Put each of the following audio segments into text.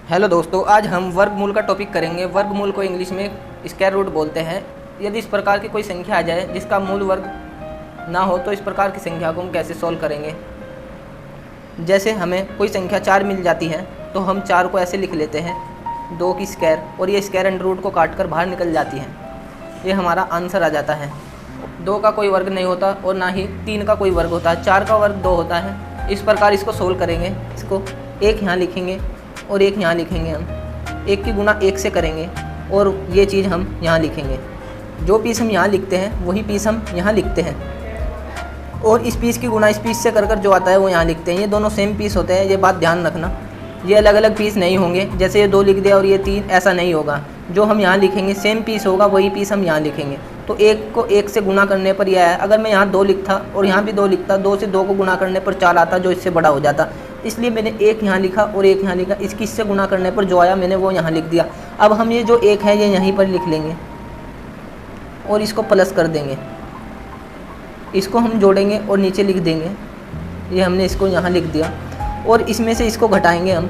Hello दोस्तों, आज हम वर्गमूल का टॉपिक करेंगे। वर्गमूल को इंग्लिश में स्क्वायर रूट बोलते हैं। यदि इस प्रकार की कोई संख्या आ जाए जिसका मूल वर्ग ना हो तो इस प्रकार की संख्या को हम कैसे सॉल्व करेंगे। जैसे हमें कोई संख्या 4 मिल जाती है तो हम 4 को ऐसे लिख लेते हैं 2 की स्क्वायर, और ये स्क्वायर अंडर रूट को काट कर बाहर निकल जाती है। ये हमारा आंसर आ जाता है। 2 का कोई वर्ग नहीं होता और ना ही 3 का कोई वर्ग होता है। 4 का वर्ग 2 होता है। इस प्रकार इसको सोल्व करेंगे। इसको एक यहाँ लिखेंगे और एक यहाँ लिखेंगे। हम 1 की गुणा 1 से करेंगे और ये चीज़ हम यहाँ लिखेंगे। जो पीस हम यहाँ लिखते हैं वही पीस हम यहाँ लिखते हैं, और इस पीस की गुणा इस पीस से कर जो आता है वो यहाँ लिखते हैं। ये दोनों सेम पीस होते हैं, ये बात ध्यान रखना। ये अलग अलग पीस नहीं होंगे, जैसे ये 2 लिख दिया और ये 3, ऐसा नहीं होगा। जो हम यहाँ लिखेंगे सेम पीस होगा, वही पीस हम यहाँ लिखेंगे। तो 1 को 1 से गुणा करने पर यह है। अगर मैं यहाँ 2 लिखता और यहाँ भी 2 लिखता, 2 से 2 को गुणा करने पर 4 आता, जो इससे बड़ा हो जाता। इसलिए मैंने 1 यहाँ लिखा और 1 यहाँ लिखा। इसकी इससे गुणा करने पर जो आया मैंने वो यहाँ लिख दिया। अब हम ये जो 1 है ये यहीं पर लिख लेंगे और इसको प्लस कर देंगे। इसको हम जोड़ेंगे और नीचे लिख देंगे। ये हमने इसको यहाँ लिख दिया और इसमें से इसको घटाएंगे हम,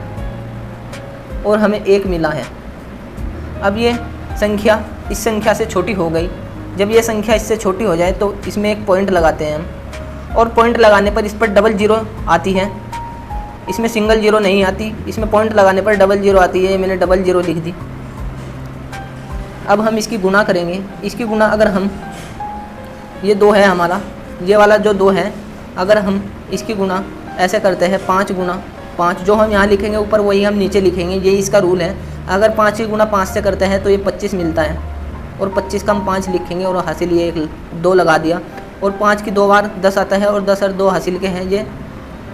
और हमें 1 मिला है। अब ये संख्या इस संख्या से छोटी हो गई। जब ये संख्या इससे छोटी हो जाए तो इसमें एक पॉइंट लगाते हैं हम, और पॉइंट लगाने पर इस पर डबल जीरो आती है। इसमें सिंगल जीरो नहीं आती, इसमें पॉइंट लगाने पर डबल जीरो आती है। ये मैंने डबल जीरो लिख दी। अब हम इसकी गुणा करेंगे। इसकी गुणा अगर हम, ये 2 है हमारा, ये वाला जो 2 है, अगर हम इसकी गुणा ऐसे करते हैं 5 गुणा 5, जो हम यहाँ लिखेंगे ऊपर वही हम नीचे लिखेंगे। ये इसका रूल है। अगर 5 की गुणा 5 से करते हैं तो ये 25 मिलता है, और 25 का हम 5 लिखेंगे और हासिल ये 2 लगा दिया। और 5 की 2 बार 10 आता है और 10 और 2 हासिल के हैं, ये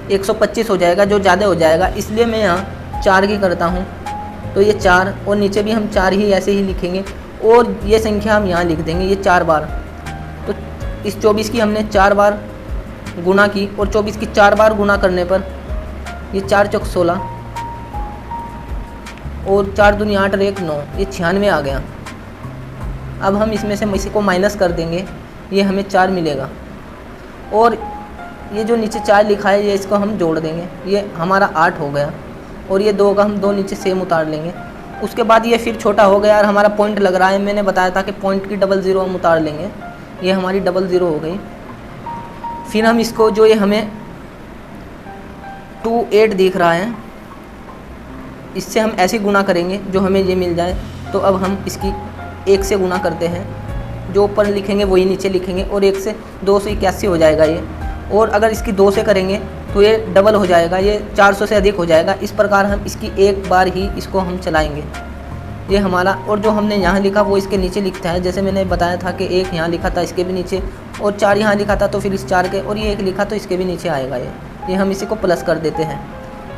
125 हो जाएगा, जो ज़्यादा हो जाएगा। इसलिए मैं यहाँ 4 की करता हूँ, तो ये 4, और नीचे भी हम 4 ही ऐसे ही लिखेंगे, और ये संख्या हम यहाँ लिख देंगे, ये 4 बार। तो इस 24 की हमने 4 बार गुणा की, और 24 की 4 बार गुणा करने पर ये 4 चौक 16, और 4 दूनी 8 और 1 9, ये 96 आ गया। अब हम इसमें से इसी को माइनस कर देंगे, ये हमें 4 मिलेगा। और ये जो नीचे 4 लिखा है ये इसको हम जोड़ देंगे, ये हमारा 8 हो गया। और ये 2 का हम 2 नीचे सेम उतार लेंगे। उसके बाद ये फिर छोटा हो गया और हमारा पॉइंट लग रहा है। मैंने बताया था कि पॉइंट की डबल ज़ीरो हम उतार लेंगे। ये हमारी डबल ज़ीरो हो गई। फिर हम इसको, जो ये हमें 2 8 दिख रहा है, इससे हम ऐसे गुणा करेंगे जो हमें ये मिल जाए। तो अब हम इसकी 1 से गुणा करते हैं, जो ऊपर लिखेंगे वही नीचे लिखेंगे, और 1 से 281 हो जाएगा ये। और अगर इसकी 2 से करेंगे तो ये डबल हो जाएगा, ये 400 से अधिक हो जाएगा। इस प्रकार हम इसकी एक बार ही इसको हम चलाएंगे, ये हमारा। और जो हमने यहाँ लिखा वो इसके नीचे लिखता है। जैसे मैंने बताया था कि 1 यहाँ लिखा था, इसके भी नीचे, और 4 यहाँ लिखा था तो फिर इस 4 के, और ये 1 लिखा तो इसके भी नीचे आएगा। ये हम इसी को प्लस कर देते हैं,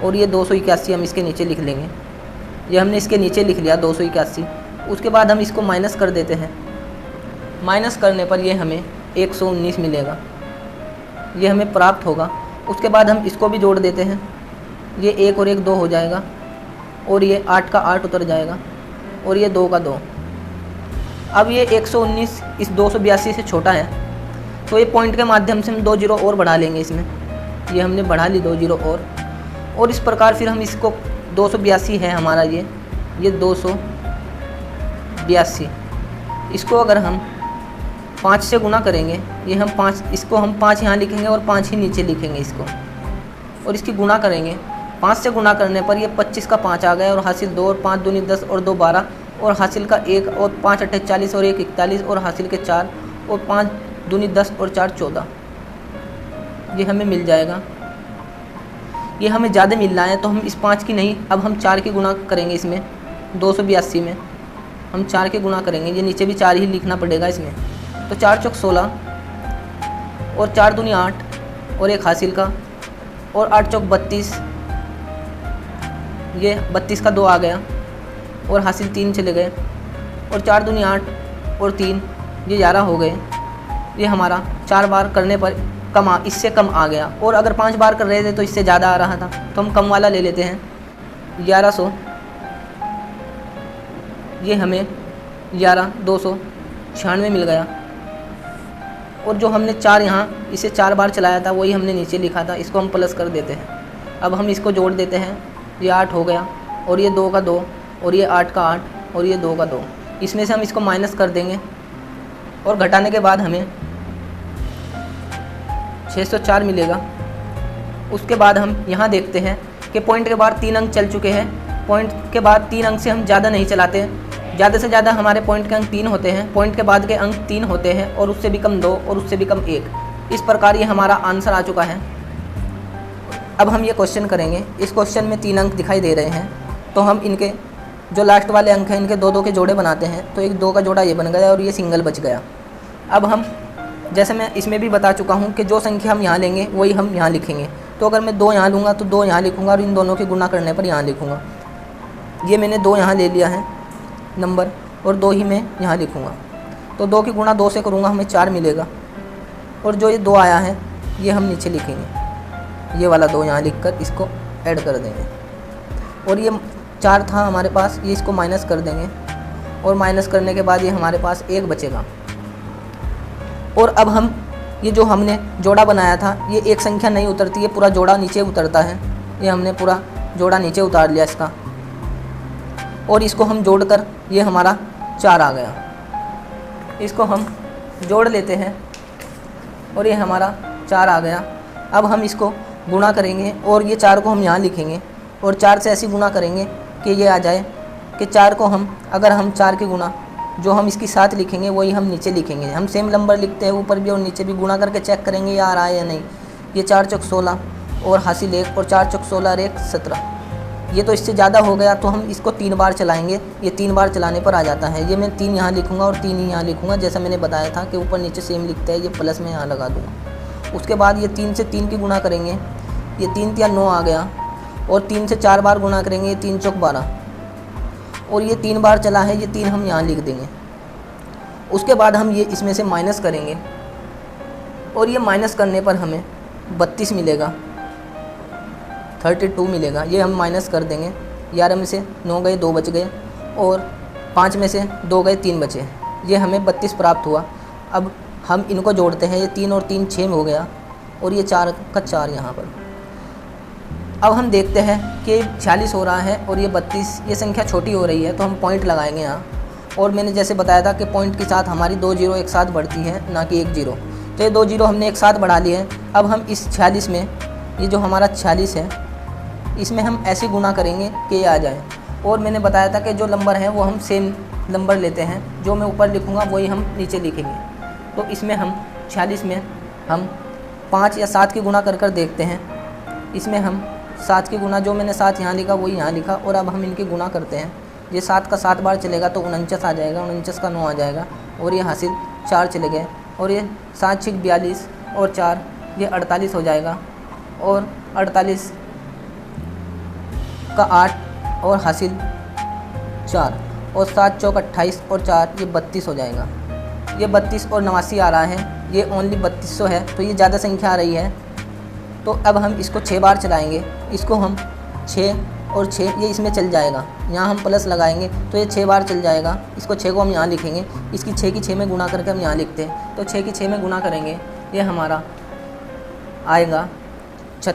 और ये 281 हम इसके नीचे लिख लेंगे। ये हमने इसके नीचे लिख लिया 281। उसके बाद हम इसको माइनस कर देते हैं। माइनस करने पर ये हमें 119 मिलेगा, ये हमें प्राप्त होगा। उसके बाद हम इसको भी जोड़ देते हैं, ये 1 और 1 2 हो जाएगा, और ये 8 का 8 उतर जाएगा, और ये 2 का 2। अब ये 119 इस 282 से छोटा है, तो ये पॉइंट के माध्यम से हम 2 जीरो और बढ़ा लेंगे इसमें। ये हमने बढ़ा ली 2 जीरो और इस प्रकार फिर हम इसको 282 है हमारा ये 282। इसको अगर हम 5 से गुणा करेंगे, ये हम 5, इसको हम 5 यहाँ लिखेंगे और 5 ही नीचे लिखेंगे इसको, और इसकी गुणा करेंगे। 5 से गुणा करने पर ये 25 का 5 आ गया, और हासिल 2, और 5 दूनी 10 और 2 12, और हासिल का 1, और 5 8 40 और 1 41, और हासिल के 4, और 5 दूनी 10 और 4 14। ये हमें मिल जाएगा। ये हमें ज़्यादा मिल रहा है तो हम इस 5 की नहीं, अब हम 4 की गुणा करेंगे। इसमें 282 में हम 4 के गुणा करेंगे, ये नीचे भी 4 ही लिखना पड़ेगा इसमें। तो 4 चौक 16, और 4 दूनी 8, और 1 हासिल का, और 8 चौक 32, ये 32 का 2 आ गया, और हासिल 3 चले गए, और 4 दूनी 8 और 3, ये 11 हो गए। ये हमारा 4 बार करने पर इससे कम आ गया, और अगर 5 बार कर रहे थे तो इससे ज़्यादा आ रहा था, तो हम कम वाला ले लेते हैं। 1100, ये हमें 296 मिल गया। और जो हमने 4 यहाँ इसे 4 बार चलाया था वही हमने नीचे लिखा था, इसको हम प्लस कर देते हैं। अब हम इसको जोड़ देते हैं, ये 8 हो गया, और ये 2 का 2 और ये 8 का 8 और ये 2 का 2। इसमें से हम इसको माइनस कर देंगे और घटाने के बाद हमें 604 मिलेगा। उसके बाद हम यहाँ देखते हैं कि पॉइंट के बाद 3 अंक चल चुके हैं। पॉइंट के बाद 3 अंक से हम ज़्यादा नहीं चलाते, ज़्यादा से ज़्यादा हमारे पॉइंट के अंक 3 होते हैं, पॉइंट के बाद के अंक 3 होते हैं और उससे भी कम 2 और उससे भी कम 1। इस प्रकार ये हमारा आंसर आ चुका है। अब हम ये क्वेश्चन करेंगे। इस क्वेश्चन में 3 अंक दिखाई दे रहे हैं, तो हम इनके जो लास्ट वाले अंक हैं इनके 2-2 के जोड़े बनाते हैं। तो एक 2 का जोड़ा ये बन गया और ये सिंगल बच गया। अब हम, जैसे मैं इसमें भी बता चुका हूँ कि जो संख्या हम यहाँ लेंगे वही हम यहाँ लिखेंगे। तो अगर मैं 2 यहाँ लूँगा तो 2 यहाँ लिखूँगा और इन दोनों के गुना करने पर यहाँ लिखूँगा। ये मैंने 2 यहाँ ले लिया है नंबर और 2 ही मैं यहाँ लिखूँगा। तो 2 की गुणा 2 से करूँगा, हमें 4 मिलेगा। और जो ये 2 आया है ये हम नीचे लिखेंगे, ये वाला 2 यहाँ लिखकर इसको ऐड कर देंगे। और ये 4 था हमारे पास, ये इसको माइनस कर देंगे और माइनस करने के बाद ये हमारे पास 1 बचेगा। और अब हम ये जो हमने जोड़ा बनाया था, ये एक संख्या नहीं उतरती, ये पूरा जोड़ा नीचे उतरता है। ये हमने पूरा जोड़ा नीचे उतार लिया इसका, और इसको हम जोड़कर ये हमारा 4 आ गया। इसको हम जोड़ लेते हैं और ये हमारा 4 आ गया। अब हम इसको गुणा करेंगे और ये 4 को हम यहाँ लिखेंगे और 4 से ऐसी गुणा करेंगे कि ये आ जाए कि 4 को हम, अगर हम 4 की गुणा जो हम इसकी 7 लिखेंगे वही हम नीचे लिखेंगे। हम सेम नंबर लिखते हैं ऊपर भी और नीचे भी, गुणा करके चेक करेंगे ये आ रहा है या नहीं। ये 4 चौक 16 और हासिल 1 और 4 चौक 16 और 1 17। ये तो इससे ज़्यादा हो गया, तो हम इसको 3 बार चलाएंगे। ये 3 बार चलाने पर आ जाता है। ये मैं 3 यहाँ लिखूँगा और 3 ही यहाँ लिखूँगा, जैसा मैंने बताया था कि ऊपर नीचे सेम लिखते हैं। ये प्लस में यहाँ लगा दूँगा। उसके बाद ये 3 से 3 की गुणा करेंगे, ये 3 या 9 आ गया। और 3 से 4 बार गुणा करेंगे, ये 3 चौक 12 और ये 3 बार चला है, ये 3 हम यहाँ लिख देंगे। उसके बाद हम ये इसमें से माइनस करेंगे और ये माइनस करने पर हमें 32 मिलेगा, 32 मिलेगा। ये हम माइनस कर देंगे। 11 में से 9 गए, 2 बच गए और 5 में से 2 गए, 3 बचे। ये हमें 32 प्राप्त हुआ। अब हम इनको जोड़ते हैं, ये 3 और 3 6 हो गया और ये 4 का 4 यहाँ पर। अब हम देखते हैं कि 46 हो रहा है और ये 32, ये संख्या छोटी हो रही है, तो हम पॉइंट लगाएंगे यहाँ। और मैंने जैसे बताया था कि पॉइंट के साथ हमारी 2 जीरो एक साथ बढ़ती है, ना कि 1 जीरो। तो ये 2 जीरो हमने एक साथ बढ़ा लिए हैं। अब हम इस 46 में, ये जो हमारा 46 है, इसमें हम ऐसे गुणा करेंगे कि ये आ जाए। और मैंने बताया था कि जो नंबर हैं वो हम सेम नंबर लेते हैं, जो मैं ऊपर लिखूँगा वही हम नीचे लिखेंगे। तो इसमें हम 46 में हम 5 या 7 की गुणा कर देखते हैं। इसमें हम 7 की गुणा, जो मैंने 7 यहाँ लिखा वही यहाँ लिखा, और अब हम इनकी गुणा करते हैं। ये 7 का 7 बार चलेगा तो 49 आ जाएगा, 49 का 9 आ जाएगा और ये हासिल 4 चले गए। और ये 7 6 42 और 4 ये 48 हो जाएगा और 48 का 8 और हासिल 4 और 7 चौक 28 और 4 ये 32 हो जाएगा। ये 32 और 89 आ रहा है, ये ओनली 3200 है, तो ये ज़्यादा संख्या आ रही है। तो अब हम इसको 6 बार चलाएंगे। इसको हम 6 और 6 ये इसमें चल जाएगा, यहाँ हम प्लस लगाएंगे तो ये 6 बार चल जाएगा। इसको 6 को हम यहाँ लिखेंगे, इसकी 6 की 6 में गुणा करके हम यहाँ लिखते हैं। तो 6 की 6 में गुणा करेंगे, ये हमारा आएगा 6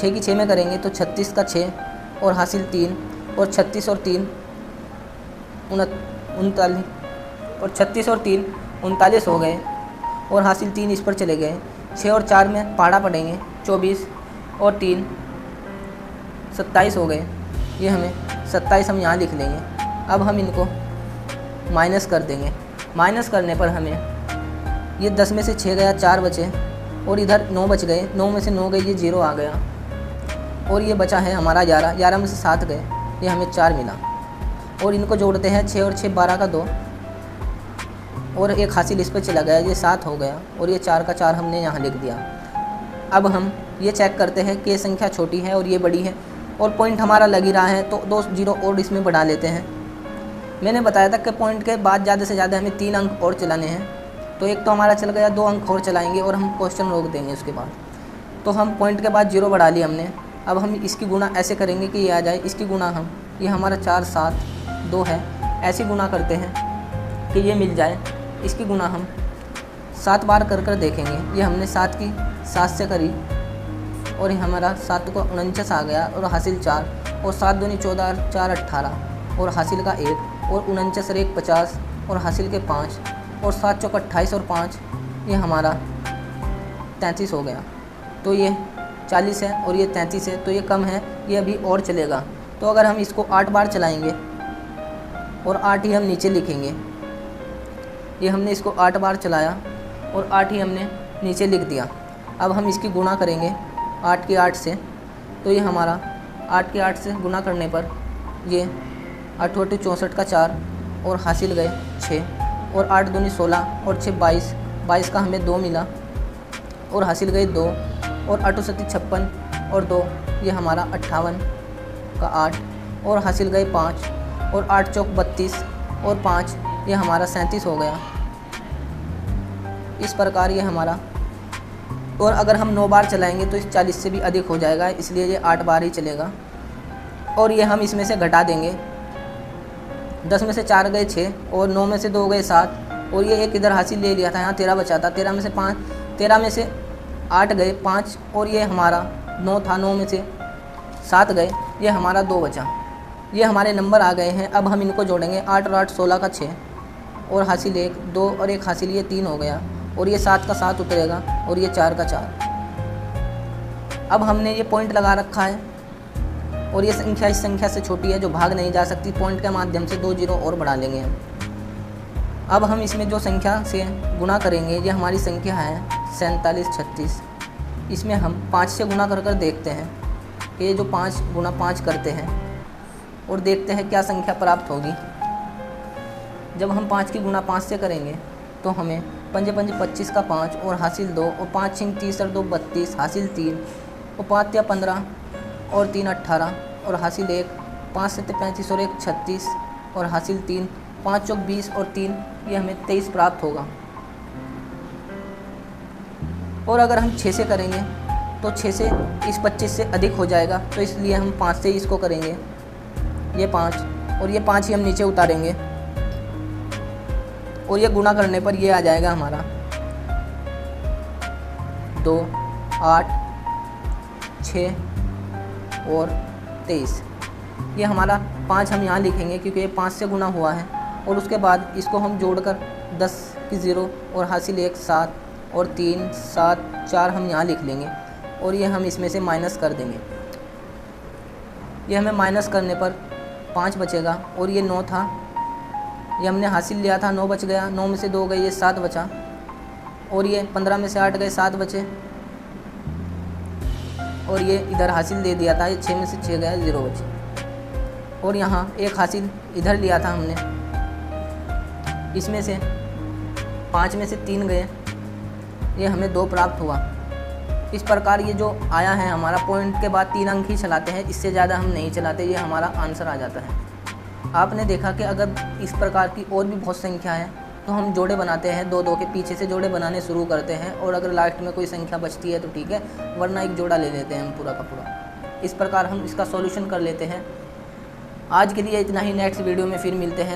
की 6 में करेंगे तो 36 का 6 और हासिल 3 और 36 और 3 39 और 36 और 3 39 हो गए और हासिल 3 इस पर चले गए। 6 और 4 में पाड़ा पड़ेंगे, 24 और 3 27 हो गए। ये हमें 27 हम यहाँ लिख लेंगे। अब हम इनको माइनस कर देंगे। माइनस करने पर हमें ये 10 में से 6 गया, 4 बचे और इधर 9 बच गए। 9 में से 9 गए, ये 0 आ गया और ये बचा है हमारा 11। 11 में से 7 गए, ये हमें 4 मिला। और इनको जोड़ते हैं, 6 और 6 12 का 2 और एक हासिल इस पर चला गया, ये 7 हो गया और ये 4 का 4 हमने यहाँ लिख दिया। अब हम ये चेक करते हैं कि ये संख्या छोटी है और ये बड़ी है और पॉइंट हमारा लग ही रहा है, तो 2 जीरो और इसमें बढ़ा लेते हैं। मैंने बताया था कि पॉइंट के बाद ज़्यादा से ज़्यादा हमें 3 अंक और चलाने हैं, तो एक तो हमारा चल गया, 2 अंक और चलाएंगे और हम क्वेश्चन रोक देंगे उसके बाद। तो हम पॉइंट के बाद 0 बढ़ा लिया हमने। अब हम इसकी गुणा ऐसे करेंगे कि ये आ जाए। इसकी गुणा हम, ये हमारा 4 7 2 है, ऐसी गुणा करते हैं कि ये मिल जाए। इसकी गुणा हम 7 बार कर देखेंगे। ये हमने 7 की 7 से करी और हमारा 7 को 49 आ गया और हासिल 4 और 7 दूनी 14 4 18 और हासिल का 1 और 49 और 1 50 और हासिल के 5 और 7 चौक 28 और 5 ये हमारा 33 हो गया। तो ये 40 है और ये 33 है, तो ये कम है, ये अभी और चलेगा। तो अगर हम इसको 8 बार चलाएंगे और 8 ही हम नीचे लिखेंगे, ये हमने इसको 8 बार चलाया और 8 ही हमने नीचे लिख दिया। अब हम इसकी गुणा करेंगे 8 की 8 से, तो ये हमारा 8 के 8 से गुणा करने पर ये 8 8 64 का 4 और हासिल गए 6 और 8 दूनी 16 और 6 22, 22 का हमें 2 मिला और हासिल गए 2 और 8 7 56 और 2 ये हमारा 58 का 8 और हासिल गए 5 और 8 चौक 32 और 5 ये हमारा 37 हो गया। इस प्रकार ये हमारा, और अगर हम 9 बार चलाएंगे तो इस 40 से भी अधिक हो जाएगा, इसलिए ये 8 बार ही चलेगा। और ये हम इसमें से घटा देंगे, 10 में से 4 गए 6 और 9 में से 2 गए 7 और ये एक इधर हासिल ले लिया था, यहाँ 13 बचा था, 13 में से 5, 13 में से 8 गए 5 और ये हमारा 9 था, 9 में से 7 गए, ये हमारा 2 बचा। ये हमारे नंबर आ गए हैं। अब हम इनको जोड़ेंगे, 8 और 8 16 का 6 और हासिल 1 2 और 1 हासिल, ये 3 हो गया और ये 7 का 7 उतरेगा और ये 4 का 4। अब हमने ये पॉइंट लगा रखा है और ये संख्या इस संख्या से छोटी है जो भाग नहीं जा सकती, पॉइंट के माध्यम से 2 जीरो और बढ़ा लेंगे हम। अब हम इसमें जो संख्या से गुणा करेंगे, ये हमारी संख्या है 47 36। इसमें हम 5 से गुणा कर कर देखते हैं कि ये जो 5 गुणा 5 करते हैं और देखते हैं क्या संख्या प्राप्त होगी। जब हम 5 की गुणा 5 से करेंगे तो हमें 5 5 25 का 5 और हासिल 2 और 5 6 30 और 2 32 हासिल 3 और 5 या 15 और 3 18 और हासिल 1, 5 7 35 और 1 36 और हासिल 3, 5 चौक 20 और 3 ये हमें 23 प्राप्त होगा। और अगर हम 6 से करेंगे तो 6 से इस 25 से अधिक हो जाएगा, तो इसलिए हम 5 से इसको करेंगे, ये 5 और ये 5 ही हम नीचे उतारेंगे और ये गुणा करने पर ये आ जाएगा हमारा 2 8 6 और 23। ये हमारा 5 हम यहाँ लिखेंगे क्योंकि ये 5 से गुणा हुआ है और उसके बाद इसको हम जोड़कर 10 की 0 और हासिल 1 7 और 3 7 4 हम यहाँ लिख लेंगे और ये हम इसमें से माइनस कर देंगे। ये हमें माइनस करने पर 5 बचेगा और ये 9 था, ये हमने हासिल लिया था, 9 बच गया, 9 में से 2 गए, ये 7 बचा और ये 15 में से 8 गए 7 बचे और ये इधर हासिल दे दिया था, ये 6 में से 6 गया 0 बचे और यहाँ एक हासिल इधर लिया था हमने, इसमें से 5 में से 3 गए, ये हमें 2 प्राप्त हुआ। इस प्रकार ये जो आया है हमारा, पॉइंट के बाद 3 अंक ही चलाते हैं, इससे ज़्यादा हम नहीं चलाते, ये हमारा आंसर आ जाता है। आपने देखा कि अगर इस प्रकार की और भी बहुत संख्या है तो हम जोड़े बनाते हैं, 2 2 के पीछे से जोड़े बनाने शुरू करते हैं और अगर लास्ट में कोई संख्या बचती है तो ठीक है, वरना एक जोड़ा ले लेते हैं हम पूरा का पूरा। इस प्रकार हम इसका सॉल्यूशन कर लेते हैं। आज के लिए इतना ही, नेक्स्ट वीडियो में फिर मिलते हैं।